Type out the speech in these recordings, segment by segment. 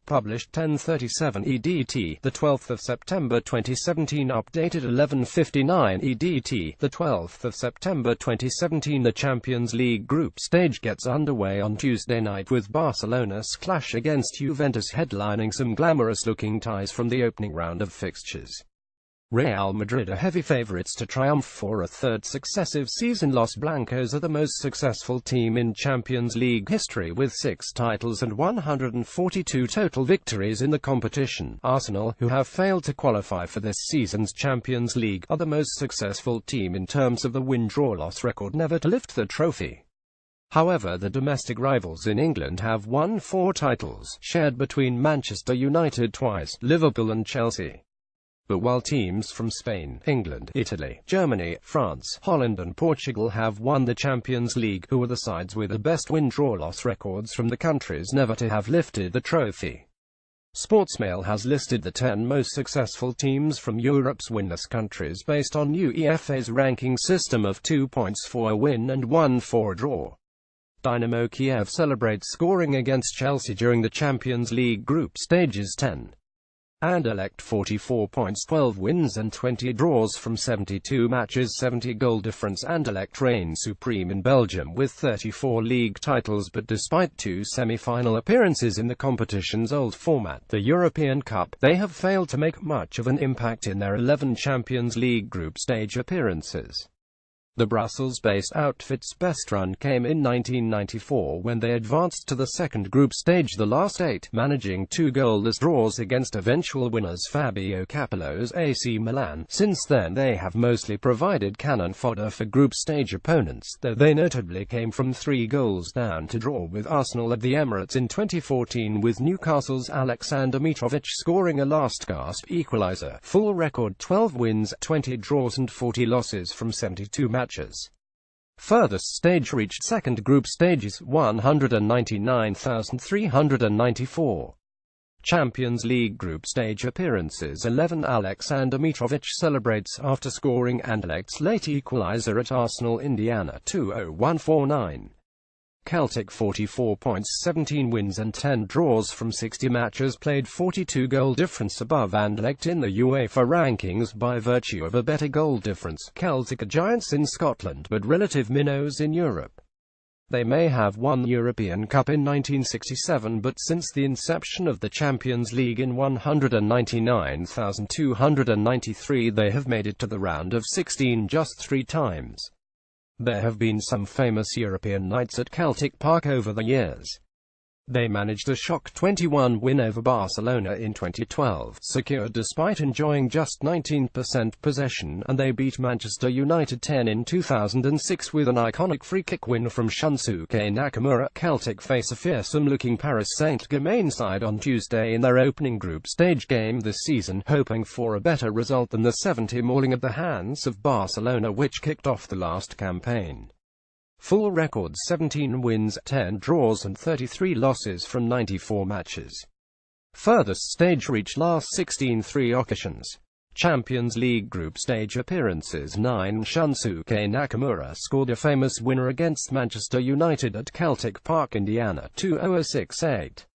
Published 10:37 EDT, the 12th of September 2017. Updated 11:59 EDT, the 12th of September 2017. The Champions League group stage gets underway on Tuesday night with Barcelona's clash against Juventus headlining some glamorous-looking ties from the opening round of fixtures. Real Madrid are heavy favourites to triumph for a third successive season. Los Blancos are the most successful team in Champions League history with 6 titles and 142 total victories in the competition. Arsenal, who have failed to qualify for this season's Champions League, are the most successful team in terms of the win-draw-loss record never to lift the trophy. However, the domestic rivals in England have won 4 titles, shared between Manchester United twice, Liverpool and Chelsea. But while teams from Spain, England, Italy, Germany, France, Holland and Portugal have won the Champions League, who are the sides with the best win-draw-loss records from the countries never to have lifted the trophy. Sportsmail has listed the 10 most successful teams from Europe's winless countries based on UEFA's ranking system of 2 points for a win and 1 for a draw. Dynamo Kiev celebrates scoring against Chelsea during the Champions League group stages 10. Anderlecht 44 points, 12 wins and 20 draws from 72 matches, 70 goal difference. Anderlecht reigns supreme in Belgium with 34 league titles, but despite 2 semi-final appearances in the competition's old format, the European Cup, they have failed to make much of an impact in their 11 Champions League group stage appearances. The Brussels-based outfit's best run came in 1994 when they advanced to the second group stage, the last 8, managing 2 goalless draws against eventual winners Fabio Capello's AC Milan. Since then they have mostly provided cannon fodder for group stage opponents, though they notably came from 3 goals down to draw with Arsenal at the Emirates in 2014, with Newcastle's Alexander Mitrovic scoring a last-gasp equaliser. Full record 12 wins, 20 draws and 40 losses from 72 matches. Furthest stage reached second group stages, 199,394. Champions League group stage appearances 11. Alexander Mitrovic celebrates after scoring Anderlecht's late equaliser at Arsenal Indiana 2-0-1-4-9. Celtic 44 points, 17 wins and 10 draws from 60 matches played, 42 goal difference above Anderlecht in the UEFA rankings by virtue of a better goal difference. Celtic are giants in Scotland, but relative minnows in Europe. They may have won the European Cup in 1967, but since the inception of the Champions League in 199,293 they have made it to the round of 16 just 3 times. There have been some famous European nights at Celtic Park over the years. They managed a shock 21 win over Barcelona in 2012, secured despite enjoying just 19% possession, and they beat Manchester United 10 in 2006 with an iconic free-kick win from Shunsuke Nakamura. Celtic face a fearsome-looking Paris Saint-Germain side on Tuesday in their opening group stage game this season, hoping for a better result than the 70 mauling at the hands of Barcelona which kicked off the last campaign. Full record 17 wins, 10 draws and 33 losses from 94 matches. Furthest stage reached last 16, 3 occasions. Champions League group stage appearances 9. Shunsuke Nakamura scored a famous winner against Manchester United at Celtic Park, Indiana 2-0-6-8.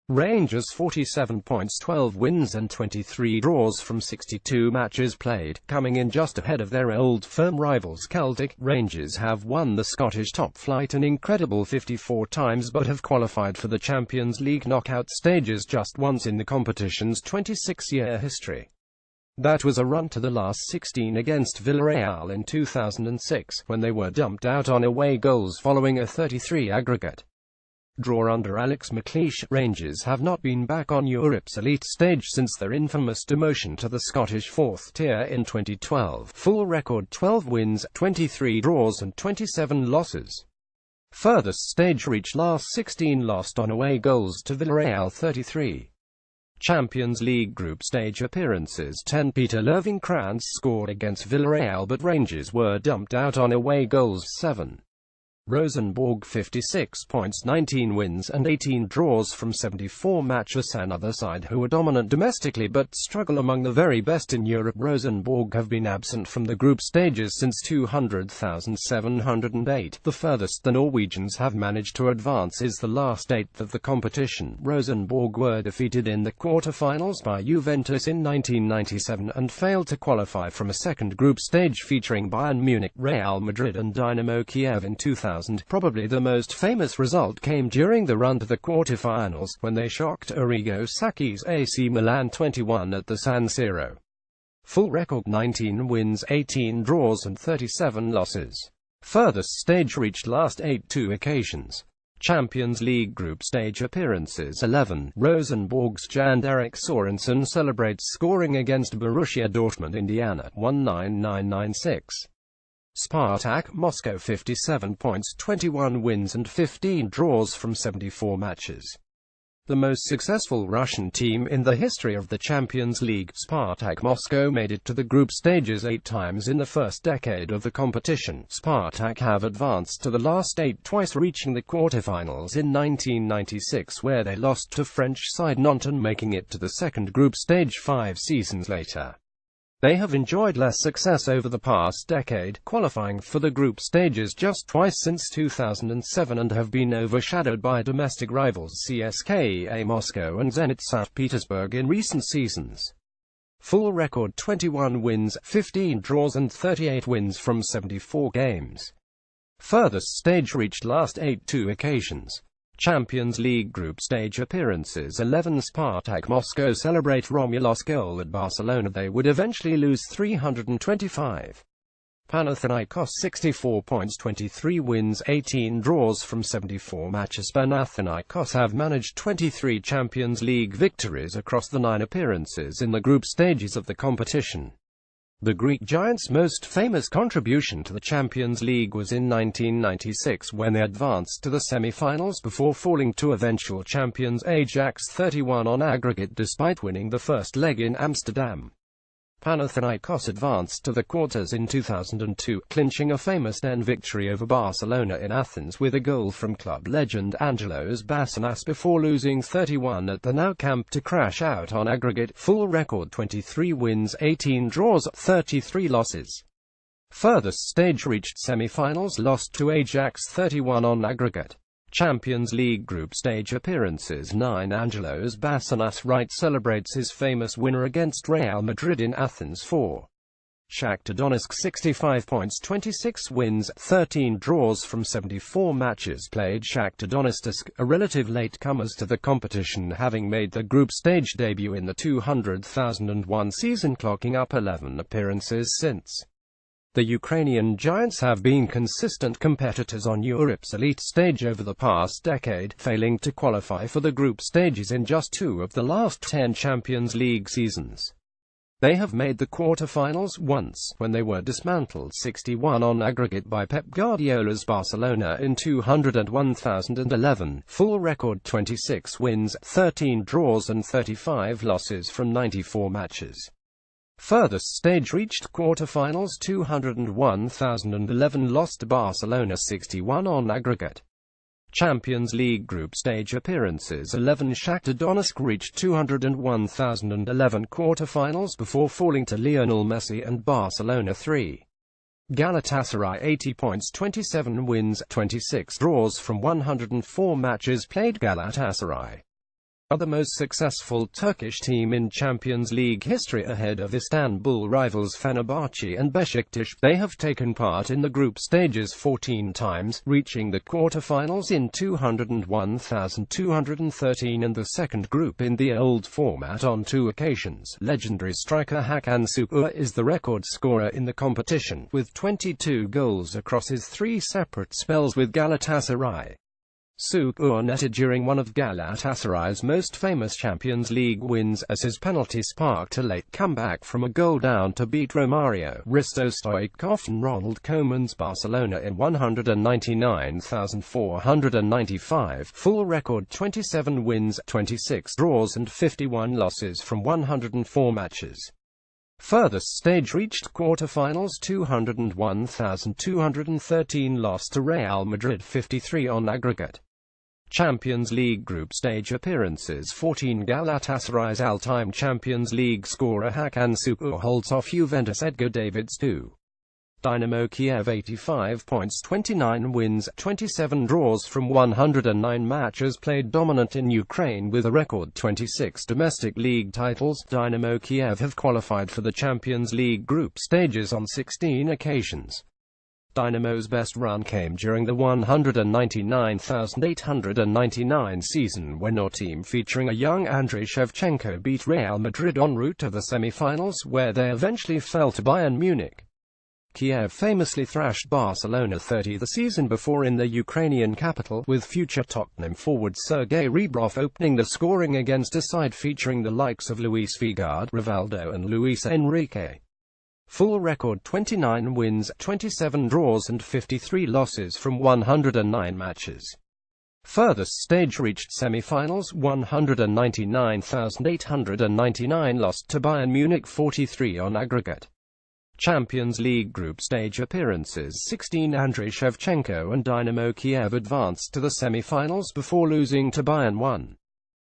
Rangers 47 points, 12 wins and 23 draws from 62 matches played, coming in just ahead of their old firm rivals Celtic. Rangers have won the Scottish top flight an incredible 54 times but have qualified for the Champions League knockout stages just once in the competition's 26-year history. That was a run to the last 16 against Villarreal in 2006, when they were dumped out on away goals following a 33 aggregate draw under Alex McLeish. Rangers have not been back on Europe's elite stage since their infamous demotion to the Scottish 4th tier in 2012. Full record 12 wins, 23 draws and 27 losses. Furthest stage reached last 16, lost on away goals to Villarreal 33. Champions League group stage appearances 10. Peter Löwenkrantz scored against Villarreal but Rangers were dumped out on away goals 7. Rosenborg 56 points, 19 wins and 18 draws from 74 matches. Another side who are dominant domestically but struggle among the very best in Europe. Rosenborg have been absent from the group stages since 200708. The furthest the Norwegians have managed to advance is the last eighth of the competition. Rosenborg were defeated in the quarter-finals by Juventus in 1997 and failed to qualify from a second group stage featuring Bayern Munich, Real Madrid and Dynamo Kiev in 2000. Probably the most famous result came during the run to the quarter-finals, when they shocked Arrigo Sacchi's AC Milan 21 at the San Siro. Full record: 19 wins, 18 draws and 37 losses. Furthest stage reached last 8 occasions. Champions League group stage appearances: 11. Rosenborg's Jan-Erik Sorensen celebrates scoring against Borussia Dortmund Indiana 19996. Spartak Moscow 57 points, 21 wins and 15 draws from 74 matches. The most successful Russian team in the history of the Champions League, Spartak Moscow made it to the group stages 8 times in the first decade of the competition. Spartak have advanced to the last 8 twice, reaching the quarterfinals in 1996 where they lost to French side Nantes, making it to the second group stage 5 seasons later. They have enjoyed less success over the past decade, qualifying for the group stages just twice since 2007 and have been overshadowed by domestic rivals CSKA Moscow and Zenit St. Petersburg in recent seasons. Full record: 21 wins, 15 draws and 38 wins from 74 games. Furthest stage reached last 8 occasions. Champions League group stage appearances: 11. Spartak Moscow celebrate Romulos' goal at Barcelona. They would eventually lose 325. Panathinaikos 64 points, 23 wins, 18 draws from 74 matches. Panathinaikos have managed 23 Champions League victories across the 9 appearances in the group stages of the competition. The Greek giants' most famous contribution to the Champions League was in 1996 when they advanced to the semi-finals before falling to eventual champions Ajax 31 on aggregate despite winning the first leg in Amsterdam. Panathinaikos advanced to the quarters in 2002, clinching a famous 10 victory over Barcelona in Athens with a goal from club legend Angelos Bassinas before losing 31 at the Nou Camp to crash out on aggregate. Full record: 23 wins, 18 draws, 33 losses. Furthest stage reached semi-finals, lost to Ajax 31 on aggregate. Champions League group stage appearances: 9. Angelos Bassinas celebrates his famous winner against Real Madrid in Athens 4. Shakhtar Donetsk 65 points, 26 wins, 13 draws from 74 matches played. Shakhtar Donetsk are relative latecomers to the competition, having made their group stage debut in the 2001 season, clocking up 11 appearances since. The Ukrainian giants have been consistent competitors on Europe's elite stage over the past decade, failing to qualify for the group stages in just 2 of the last 10 Champions League seasons. They have made the quarter-finals once, when they were dismantled 61 on aggregate by Pep Guardiola's Barcelona in 2011. Full record: 26 wins, 13 draws and 35 losses from 94 matches. Furthest stage reached quarter-finals: 2011 lost to Barcelona 61 on aggregate. Champions League group stage appearances: 11. Shakhtar Donetsk reached 2011 quarter-finals before falling to Lionel Messi and Barcelona 3. Galatasaray 80 points, 27 wins, 26 draws from 104 matches played. Galatasaray are the most successful Turkish team in Champions League history, ahead of Istanbul rivals Fenerbahce and Beşiktaş. They have taken part in the group stages 14 times, reaching the quarter-finals in 2001-2013 and the second group in the old format on 2 occasions. Legendary striker Hakan Şükür is the record scorer in the competition, with 22 goals across his 3 separate spells with Galatasaray. Şükür netted during one of Galatasaray's most famous Champions League wins, as his penalty sparked a late comeback from a goal down to beat Romario, Hristo Stoichkov and Ronald Koeman's Barcelona in 199,495. Full record: 27 wins, 26 draws and 51 losses from 104 matches. Furthest stage reached quarterfinals 201,213, lost to Real Madrid 53 on aggregate. Champions League group stage appearances 14, Galatasaray's all-time Champions League scorer Hakan Şükür holds off Juventus Edgar Davids 2. Dynamo Kiev 85 points, 29 wins, 27 draws from 109 matches played, dominant in Ukraine with a record 26 domestic league titles. Dynamo Kiev have qualified for the Champions League group stages on 16 occasions. Dynamo's best run came during the 199,899 season, when our team featuring a young Andriy Shevchenko beat Real Madrid en route to the semi-finals, where they eventually fell to Bayern Munich. Kiev famously thrashed Barcelona 30 the season before in the Ukrainian capital, with future Tottenham forward Sergei Rebrov opening the scoring against a side featuring the likes of Luis Figo, Rivaldo and Luis Enrique. Full record 29 wins, 27 draws and 53 losses from 109 matches. Furthest stage reached semi-finals 199,899, lost to Bayern Munich 43 on aggregate. Champions League group stage appearances 16, Andriy Shevchenko and Dynamo Kiev advanced to the semi-finals before losing to Bayern 1.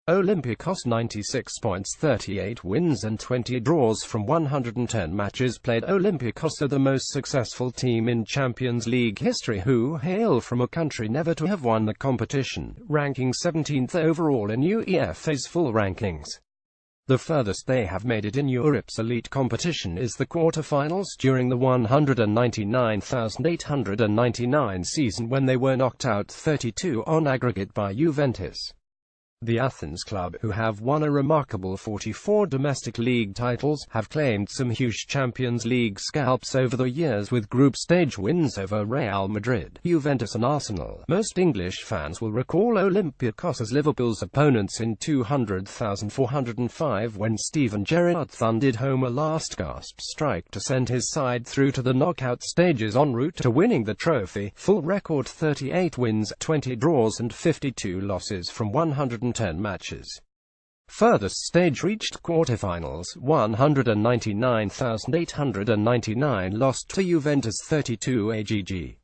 Olympiacos 96 points, 38 wins and 20 draws from 110 matches played. Olympiacos are the most successful team in Champions League history, who hail from a country never to have won the competition, ranking 17th overall in UEFA's full rankings. The furthest they have made it in Europe's elite competition is the quarterfinals during the 199,899 season, when they were knocked out 32 on aggregate by Juventus. The Athens club, who have won a remarkable 44 domestic league titles, have claimed some huge Champions League scalps over the years, with group stage wins over Real Madrid, Juventus and Arsenal. Most English fans will recall Olympiacos as Liverpool's opponents in 200,405, when Steven Gerrard thundered home a last-gasp strike to send his side through to the knockout stages en route to winning the trophy. Full record 38 wins, 20 draws and 52 losses from 110 matches. Furthest stage reached quarterfinals 199,899, lost to Juventus 32 AGG.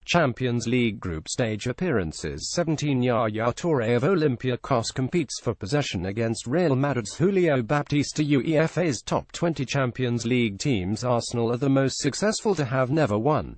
Champions League group stage appearances 17, Yaya Touré of Olympiacos competes for possession against Real Madrid's Julio Baptista. UEFA's top 20 Champions League teams, Arsenal are the most successful to have never won.